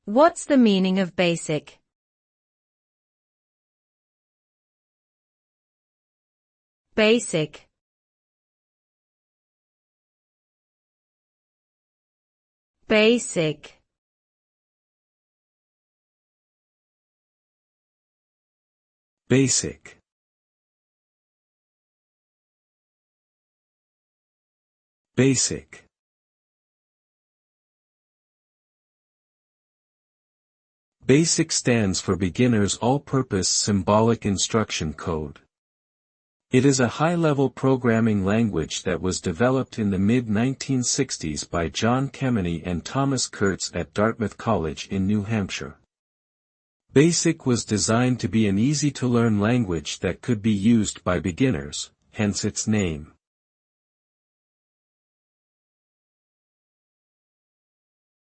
What's the meaning of basic? Basic. Basic. Basic. Basic. BASIC stands for Beginner's All-Purpose Symbolic Instruction Code. It is a high-level programming language that was developed in the mid-1960s by John Kemeny and Thomas Kurtz at Dartmouth College in New Hampshire. BASIC was designed to be an easy-to-learn language that could be used by beginners, hence its name.